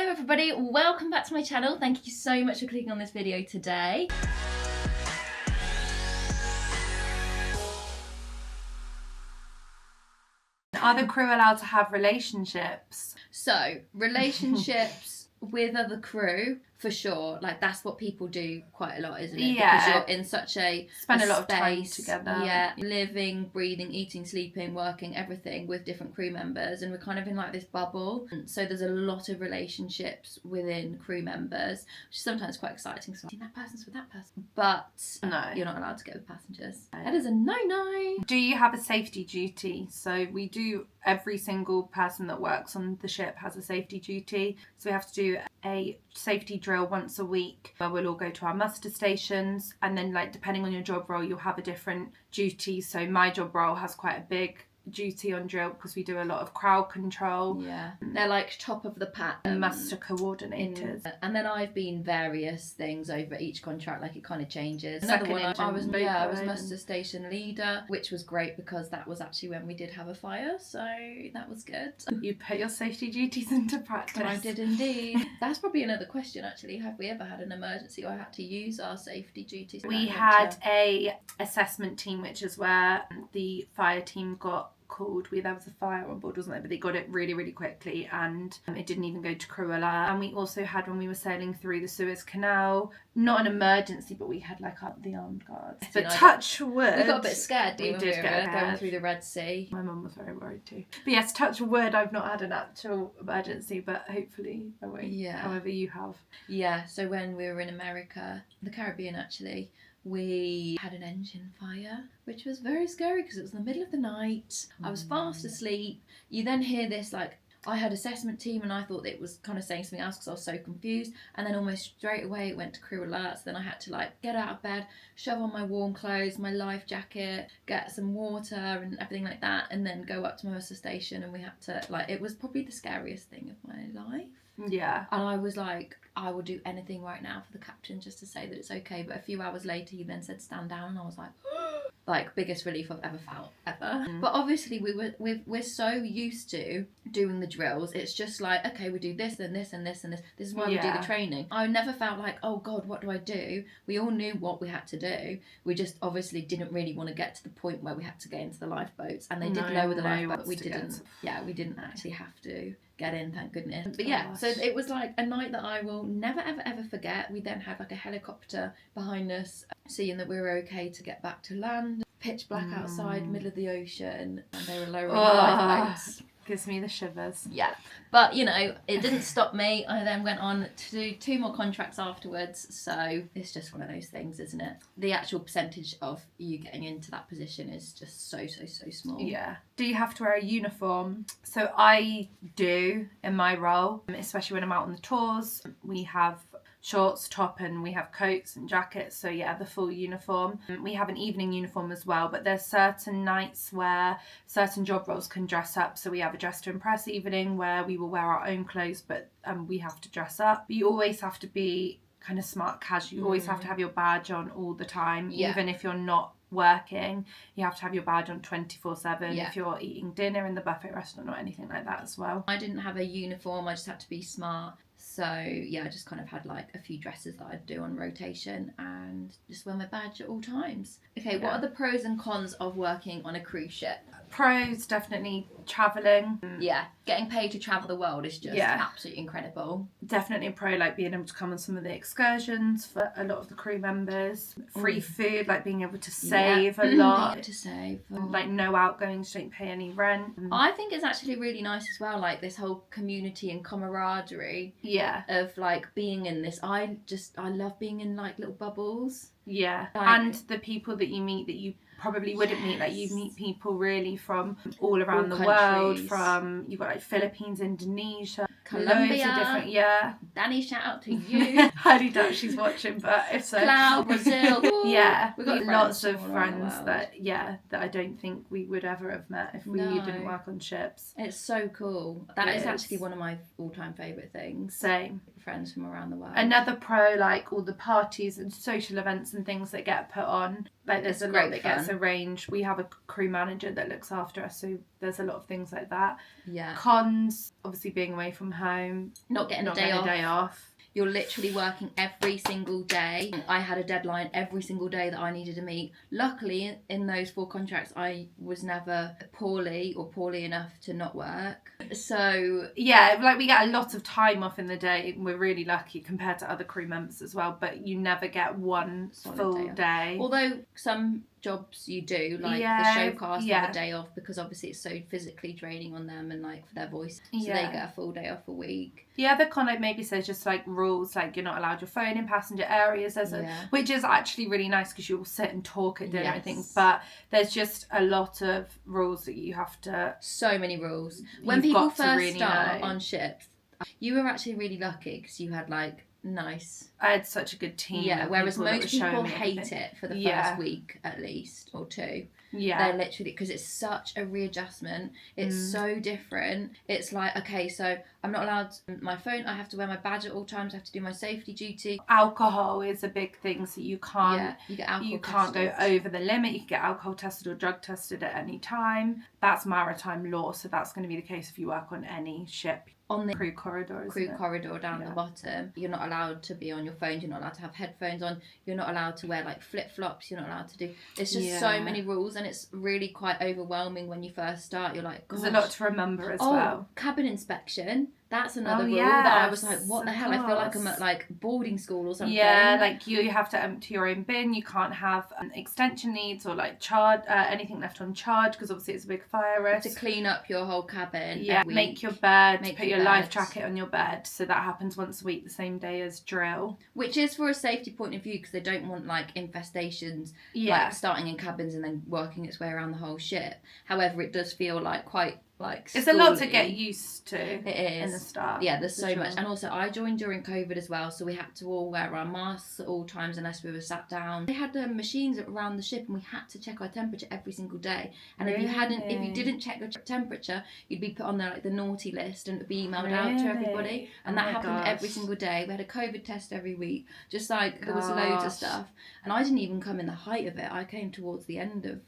Hello everybody, welcome back to my channel. Thank you so much for clicking on this video today. Are the crew allowed to have relationships? So, relationships with other crew, for sure. Like, that's what people do quite a lot, isn't it? Yeah. Because you're in such a Spend a lot space, of time together. Yeah, living, breathing, eating, sleeping, working, everything with different crew members. And we're kind of in like this bubble. So there's a lot of relationships within crew members, which is sometimes quite exciting. So that person's with that person. But No. You're not allowed to get with passengers. That is a no-no. Do you have a safety duty? So we do, every single person that works on the ship has a safety duty. So we have to do a safety drill once a week where we'll all go to our muster stations, and then like depending on your job role you'll have a different duty. So my job role has quite a big duty on drill because we do a lot of crowd control. Yeah, they're like top of the pack muster coordinators. And then I've been various things over each contract, like it kind of changes. Second Another one, I was boat muster station leader, which was great because that was actually when we did have a fire, so that was good. You put your safety duties into practice. I did indeed. That's probably another question actually. Have we ever had an emergency or had to use our safety duties? We had a assessment team, which is where the fire team got called. There was a fire on board, wasn't there? But they got it really, really quickly, and it didn't even go to crew alert. And we also had, when we were sailing through the Suez Canal, not an emergency, but we had like the armed guards. But touch wood. We got a bit scared. We did get going through the Red Sea. My mum was very worried too. But yes, touch wood, I've not had an actual emergency, but hopefully I won't. Yeah. However you have. Yeah, so when we were in America, the Caribbean actually, we had an engine fire, which was very scary because it was in the middle of the night. I was fast asleep. You then hear this, like, I had assessment team and I thought it was kind of saying something else because I was so confused. And then almost straight away it went to crew alerts. Then I had to like get out of bed, shove on my warm clothes, my life jacket, get some water and everything like that. And then go up to my muster station, and we had to, like, it was probably the scariest thing of my life. Yeah. And I was like, I will do anything right now for the captain just to say that it's okay. But a few hours later, he then said, stand down. And I was like, like, biggest relief I've ever felt, ever. But obviously, we're so used to doing the drills. It's just like, okay, we do this and this and this and this. This is why we do the training. I never felt like, oh God, what do I do? We all knew what we had to do. We just obviously didn't really want to get to the point where we had to get into the lifeboats. And they did lower the lifeboat, but we didn't. Yeah, we didn't actually have to get in, thank goodness. But yeah, so it was like a night that I will never ever ever forget. We then had like a helicopter behind us, seeing that we were okay to get back to land. Pitch black outside, middle of the ocean, and they were lowering the lifeboats. Gives me the shivers. Yeah, but you know, it didn't stop me. I then went on to do 2 more contracts afterwards, so it's just one of those things, isn't it? The actual percentage of you getting into that position is just so small. Yeah. Do you have to wear a uniform? So I do in my role, especially when I'm out on the tours. We have shorts, top, and we have coats and jackets, so yeah, the full uniform. We have an evening uniform as well, but there's certain nights where certain job roles can dress up. So we have a dress to impress evening where we will wear our own clothes, but we have to dress up. But you always have to be kind of smart casual. You always have to have your badge on all the time, even if you're not working. You have to have your badge on 24/7 if you're eating dinner in the buffet restaurant or anything like that as well. I didn't have a uniform, I just had to be smart. So yeah, I just kind of had like a few dresses that I'd do on rotation and just wear my badge at all times. Okay, what are the pros and cons of working on a cruise ship? Pros, definitely travelling. Yeah, getting paid to travel the world is just absolutely incredible. Definitely a pro, like being able to come on some of the excursions for a lot of the crew members. Free food, like being able to save a lot. Being able to save. Like no outgoings, don't pay any rent. I think it's actually really nice as well, like this whole community and camaraderie. Yeah. Of like being in this. I love being in like little bubbles. Yeah. Like, and the people that you meet that you probably wouldn't meet, like you meet people really from all around the world. From, you've got like Philippines, Indonesia, Colombia, loads of different, Danny, shout out to you. Highly doubt she's watching, but if so, Cloud, Brazil. Yeah, we've got lots of friends that I don't think we would ever have met if we didn't work on ships. It's so cool. That is actually one of my all-time favourite things. Same. Friends from around the world. Another pro, like all the parties and social events and things that get put on. Like there's a lot that gets arranged. We have a crew manager that looks after us, so there's a lot of things like that. Yeah. Cons, obviously being away from home, not getting not a day getting off. a day off. You're literally working every single day. I had a deadline every single day that I needed to meet. Luckily, in those 4 contracts, I was never poorly enough to not work. So yeah, like we get a lot of time off in the day. We're really lucky compared to other crew members as well, but you never get one full day. Although some jobs you do, like the show cast have a day off because obviously it's so physically draining on them and like for their voice, so they get a full day off a week. The other con like maybe says just like rules, like you're not allowed your phone in passenger areas, which is actually really nice because you'll sit and talk at dinner and things, but there's just a lot of rules that you have to, so many rules. When people first start on ships, you were actually really lucky because you had like nice, I had such a good team. Yeah, whereas most people hate it for the first week at least or 2. Yeah, they're literally, because it's such a readjustment. It's so different. It's like, okay, so I'm not allowed my phone. I have to wear my badge at all times. I have to do my safety duty. Alcohol is a big thing, so you can't. You get alcohol. You can't go over the limit. You can get alcohol tested or drug tested at any time. That's maritime law, so that's going to be the case if you work on any ship. On the crew corridor down at the bottom, you're not allowed to be on your phone. You're not allowed to have headphones on. You're not allowed to wear like flip-flops. You're not allowed to do, it's just so many rules, and it's really quite overwhelming when you first start. You're like, gosh. There's a lot to remember as well. Cabin inspection, that's another rule that I was like, what the hell? I feel like I'm at like boarding school or something. Yeah, like you have to empty your own bin. You can't have extension leads or like charge anything left on charge because obviously it's a big fire risk. To clean up your whole cabin. Yeah, make your bed, put your life jacket on your bed. So that happens once a week, the same day as drill. Which is for a safety point of view because they don't want like infestations like starting in cabins and then working its way around the whole ship. However, it does feel like quite like it's a lot to get used to. It is in the start. Yeah, there's so much. And also I joined during COVID as well, so we had to all wear our masks at all times unless we were sat down. They had machines around the ship and we had to check our temperature every single day, and if you didn't check your temperature, you'd be put on the naughty list and it'd be emailed out to everybody, and that happened every single day. We had a COVID test every week, just like there was loads of stuff, and I didn't even come in the height of it. I came towards the end of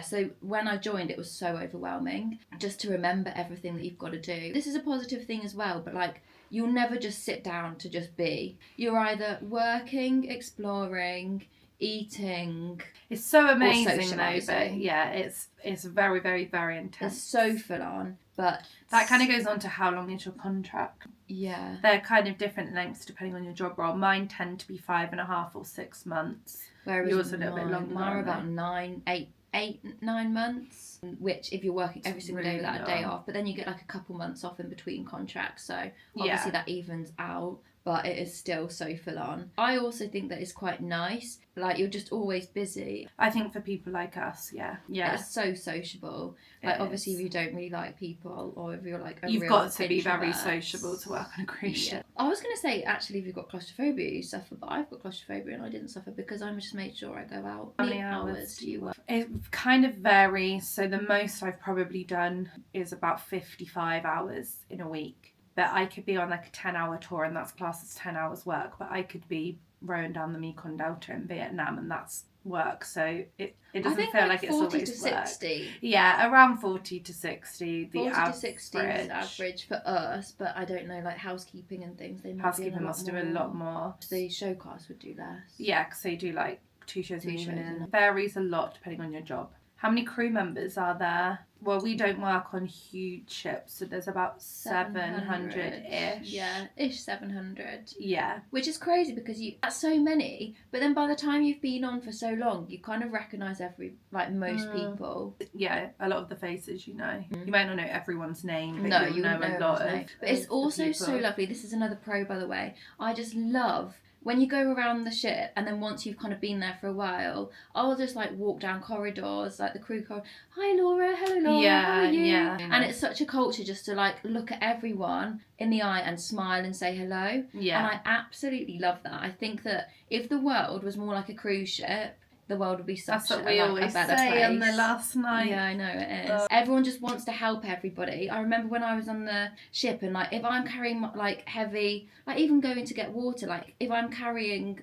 so when I joined it was so overwhelming just to remember everything that you've got to do. This is a positive thing as well, but like you'll never just sit down to just be. You're either working, exploring, eating. It's so amazing though, but yeah, it's very, very, very intense. It's so full on, but that kind of goes on to how long is your contract. Yeah, they're kind of different lengths depending on your job role. Mine tend to be 5.5 or 6 months. Whereas yours a little bit longer. Mine are about 9 months, which if you're working every single day without a day off, but then you get like a couple months off in between contracts, so obviously that evens out, but it is still so full on. I also think that it's quite nice, like you're just always busy. I think for people like us, it's so sociable. Like obviously if you don't really like people, or if you're like you've got to be very sociable to work on a cruise ship. I was going to say actually if you've got claustrophobia you suffer, but I've got claustrophobia and I didn't suffer because I just made sure I go out. How many hours do you work? It kind of varies, so the most I've probably done is about 55 hours in a week, but I could be on like a 10-hour tour and that's classed as 10 hours work, but I could be rowing down the Mekong Delta in Vietnam and that's work, so it doesn't feel like it's always 40 to 60. Work. Yeah, around 40 to 60. 40 to 60 is average for us, but I don't know, like housekeeping and things. Housekeeping must do a lot more. The show cast would do less. Yeah, because they do like 2 shows in the evening. It varies a lot depending on your job. How many crew members are there? Well, we don't work on huge ships, so there's about 700-ish. Yeah, ish 700. Yeah. Which is crazy because that's so many, but then by the time you've been on for so long, you kind of recognise most people. Yeah, a lot of the faces you know. You might not know everyone's name, but you know a lot of. But it's also so lovely. This is another pro, by the way. I just love when you go around the ship and then once you've kind of been there for a while, I'll just like walk down corridors, like the crew corridor. Hi Laura, hello Laura, how are you? Yeah. And it's such a culture just to like look at everyone in the eye and smile and say hello. Yeah. And I absolutely love that. I think that if the world was more like a cruise ship, the world would be such That's what we always a better say place. on the last night. Yeah, I know it is. Everyone just wants to help everybody. I remember when I was on the ship and like if I'm carrying like heavy, like even going to get water, like if I'm carrying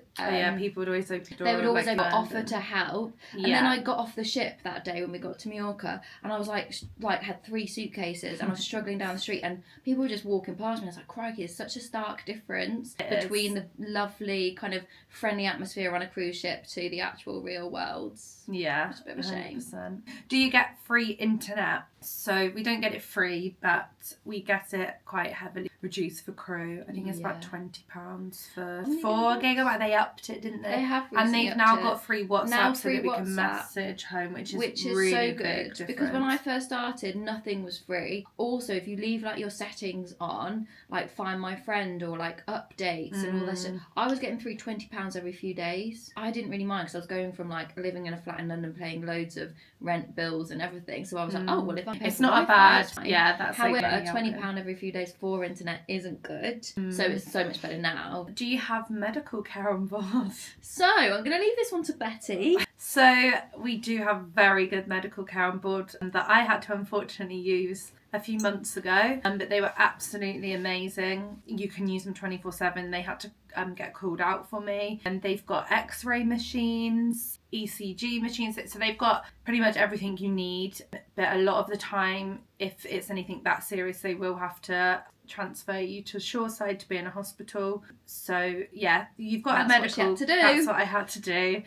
people would always open the door. They would always like, offer to help. And then I got off the ship that day when we got to Mallorca, and I was like had 3 suitcases, and I was struggling down the street, and people were just walking past me. I was like, crikey, there's such a stark difference between the lovely kind of friendly atmosphere on a cruise ship to the actual real world. Yeah, it's a bit of a shame. 100%. Do you get free internet? So we don't get it free, but we get it quite heavily reduced for crew. I think it's about £20 for 4 gigabyte. They upped it, didn't they? They have, and they've now got free WhatsApp so that we can message home, which is really so big good. difference. Because when I first started, nothing was free. Also, if you leave like your settings on, like Find My Friend or like updates and all that stuff, I was getting through £20 every few days. I didn't really mind because I was going from like living in a flat in London, paying loads of rent bills and everything. So I was like, oh well, if I'm paying it's for not a Wi-Fi, bad. Yeah, that's however, like £20 every few days for internet isn't good. So it's so much better now. Do you have medical care on board? So I'm going to leave this one to Betty. So we do have very good medical care on board that I had to unfortunately use a few months ago, but they were absolutely amazing. You can use them 24/7. They had to get called out for me, and they've got x-ray machines, ECG machines, so they've got pretty much everything you need. But a lot of the time, if it's anything that serious, they will have to transfer you to shoreside to be in a hospital. So yeah, you've got a medical. What you had to do. That's what I had to do.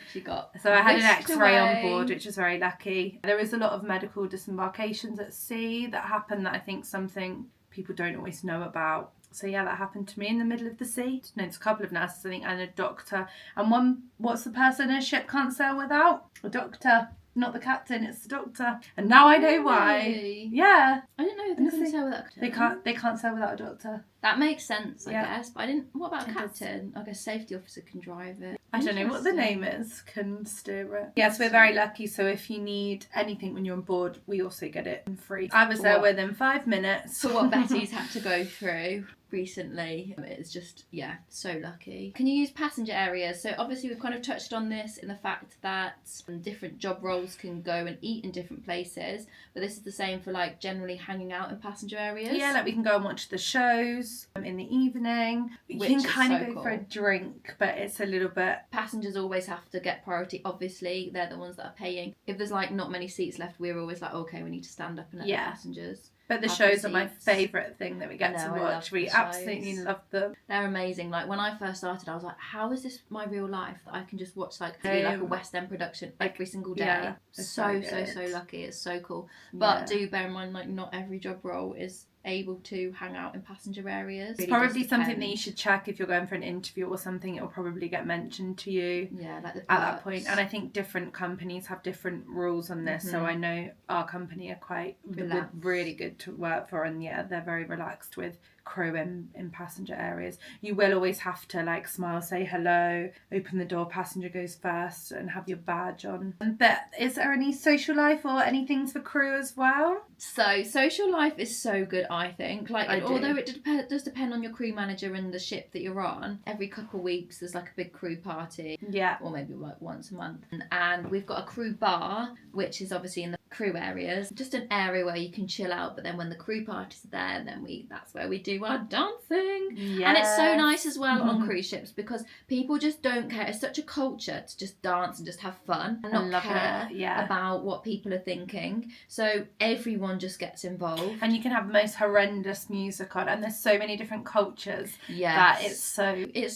So I had an x-ray on board, which was very lucky. There is a lot of medical disembarkations at sea that happen that I think something people don't always know about. So yeah, that happened to me in the middle of the sea. No, there's a couple of nurses, I think, and a doctor. And what's the person a ship can't sail without? A doctor. Not the captain, it's the doctor. And now I know why. Really? Yeah. I didn't know they couldn't sail without a doctor. They can't sail without a doctor. That makes sense, I guess. But I didn't. What about a captain? I guess safety officer can drive it. I don't know what the name is. Can steer it. Yes, we're very lucky. So if you need anything when you're on board, we also get it free. I was there within 5 minutes. For what Betty's had to go through recently, it's just so lucky. Can you use passenger areas? So obviously we've kind of touched on this in the fact that different job roles can go and eat in different places, but this is the same for like generally hanging out in passenger areas. Yeah, like we can go and watch the shows in the evening. You can kind of go for a drink, but it's a little bit. Passengers always have to get priority. Obviously they're the ones that are paying. If there's like not many seats left, we're always like, okay, we need to stand up and let the passengers. But the shows are my favourite thing that we get to watch. We absolutely love them. They're amazing. Like when I first started, I was like, how is this my real life that I can just watch like a West End production every single day? Yeah, so lucky. It's so cool. But do bear in mind, like not every job role is able to hang out in passenger areas. It's probably something that you should check if you're going for an interview or something. It will probably get mentioned to you like at that point. And I think different companies have different rules on this. So I know our company are quite really good to work for, and they're very relaxed with crew in passenger areas. You will always have to like smile, say hello, open the door, passenger goes first, and have your badge on. But is there any social life or any things for crew as well? So social life is so good, I think. Like although it does depend on your crew manager and the ship that you're on. Every couple of weeks there's like a big crew party. Yeah. Or maybe like once a month. And we've got a crew bar, which is obviously in the crew areas. Just an area where you can chill out, but then when the crew party's there, then that's where we do our dancing. Yes. And it's so nice as well on cruise ships because people just don't care. It's such a culture to just dance and just have fun and not care about what people are thinking. So everyone just gets involved. And you can have the most horrendous music on, and there's so many different cultures that it's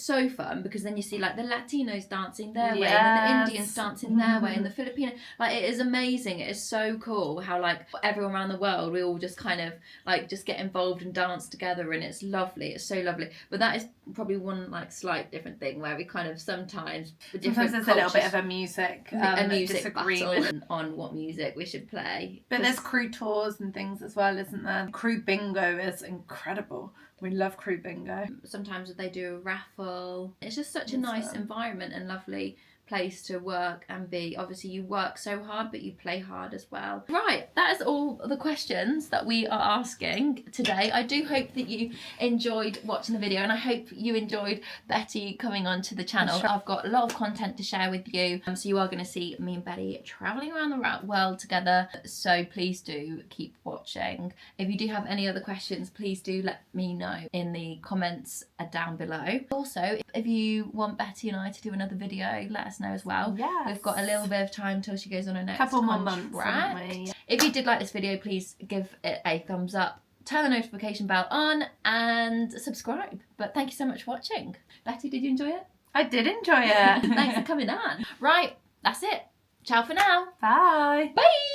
so fun because then you see like the Latinos dancing their way and then the Indians dancing their way and the Filipino. Like it is amazing. It is so cool how like everyone around the world, we all just kind of like just get involved and dance together, and it's lovely. It's so lovely. But that is probably one like slight different thing where we kind of sometimes there's a little bit of a music disagreement on what music we should play. But there's crew tours and things as well, isn't there? Crew bingo is incredible. We love crew bingo. Sometimes they do a raffle. It's just such a nice environment and lovely place to work and be. Obviously you work so hard, but you play hard as well. Right, that is all the questions that we are asking today. I do hope that you enjoyed watching the video, and I hope you enjoyed Betty coming onto the channel. Sure. I've got a lot of content to share with you, so you are going to see me and Betty travelling around the world together, so please do keep watching. If you do have any other questions, please do let me know in the comments down below. Also, if you want Betty and I to do another video, let us know as well. Yes. We've got a little bit of time till she goes on her next Couple more contract. months, haven't we? If you did like this video, please give it a thumbs up, turn the notification bell on, and subscribe. But thank you so much for watching. Betty, did you enjoy it? I did enjoy it. Thanks for coming on. Right, that's it. Ciao for now. Bye. Bye.